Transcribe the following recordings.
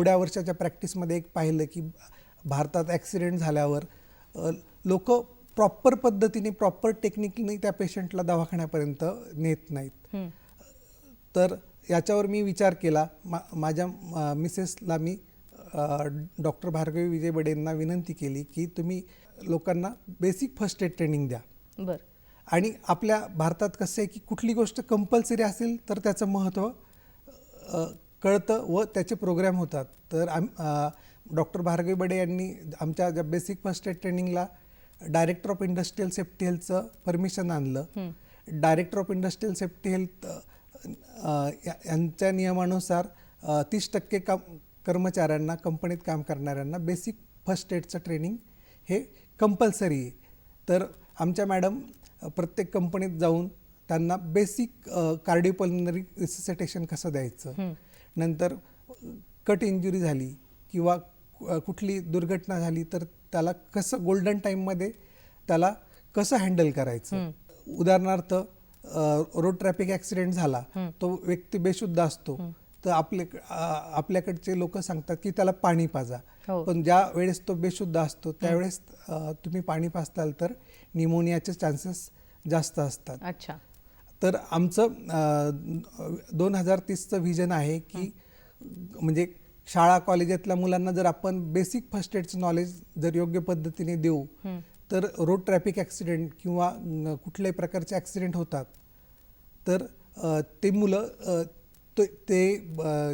एवढ्या वर्षाच्या प्रॅक्टिसमध्ये एक पाहिलं की भारतात ॲक्सिडेंट झाल्यावर लोक प्रॉपर पद्धतीने प्रॉपर टेक्निकने त्या पेशंटला दवाखान्यापर्यंत नेत नाहीत. तर याच्यावर मी विचार केला. माझ्या मिसेसला मी डॉक्टर भार्गवी विजय बडेंना विनंती केली की तुम्ही लोकांना बेसिक फर्स्ट एड ट्रेनिंग द्या. बरं. आणि आपल्या भारतात कसं आहे की कुठली गोष्ट कंपल्सरी असेल तर त्याचं महत्त्व कळतं व त्याचे प्रोग्राम होतात. तर डॉक्टर भार्गवी बडे यांनी आमच्या ज्या बेसिक फर्स्ट एड ट्रेनिंगला डायरेक्टर ऑफ इंडस्ट्रियल सेफ्टी हेल्थचं परमिशन आणलं. Director of industrial safety health यांच्या नियमानुसार 30% कर्मचाऱ्यांना कंपनीत काम करणाऱ्यांना बेसिक फर्स्ट एडचं ट्रेनिंग हे कंपल्सरी आहे. तर आमच्या मॅडम प्रत्येक कंपनीत जाऊन त्यांना बेसिक कार्डिओपल्मनरी रिससिटेशन कसं द्यायचं, नंतर कट इंजुरी झाली किंवा कुठली दुर्घटना झाली तर त्याला कसं गोल्डन टाईममध्ये त्याला कसं हँडल करायचं. उदाहरणार्थ रोड ट्रॅफिक ॲक्सिडेंट झाला, तो व्यक्ती बेशुद्ध असतो, तर आपल्याकडचे लोक सांगतात की त्याला पाणी पाजा. पण ज्या वेळेस तो बेशुद्ध असतो त्यावेळेस तुम्ही पाणी पाजताल तर निमोनियाचे चान्सेस जास्त असतात. अच्छा. तर आमचं 2030चं व्हिजन आहे की म्हणजे शाळा कॉलेजातल्या मुलांना जर आपण बेसिक फर्स्ट एडचं नॉलेज जर योग्य पद्धतीने देऊ तर रोड ट्रॅफिक ॲक्सिडेंट किंवा कुठल्याही प्रकारचे ॲक्सिडेंट होतात तर ते मुलं ते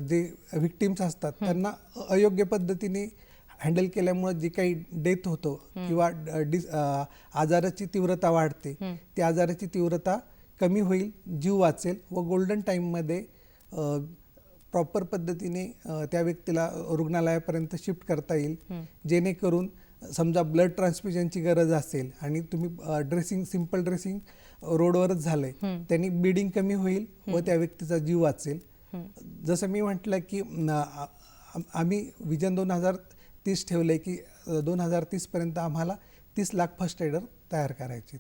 जे व्हिक्टिम्स असतात त्यांना अयोग्य पद्धतीने हँडल केल्यामुळे जे काही डेथ होतो किंवा आजाराची तीव्रता वाढते, त्या आजाराची तीव्रता कमी होईल, जीव वाचेल व गोल्डन टाईममध्ये प्रॉपर पद्धतीने त्या व्यक्तीला रुग्णालयापर्यंत शिफ्ट करता येईल. जेणेकरून समजा ब्लड ट्रान्सफ्युजनची गरज असेल आणि तुम्ही सिंपल ड्रेसिंग रोडवरच झालंय, त्यांनी ब्लिडिंग कमी होईल व त्या व्यक्तीचा जीव वाचेल. जसं मी म्हटलं की आम्ही विजन 2030 ठेवलंय की 2030 पर्यंत आम्हाला 30 लाख फर्स्ट एडर तयार करायचे.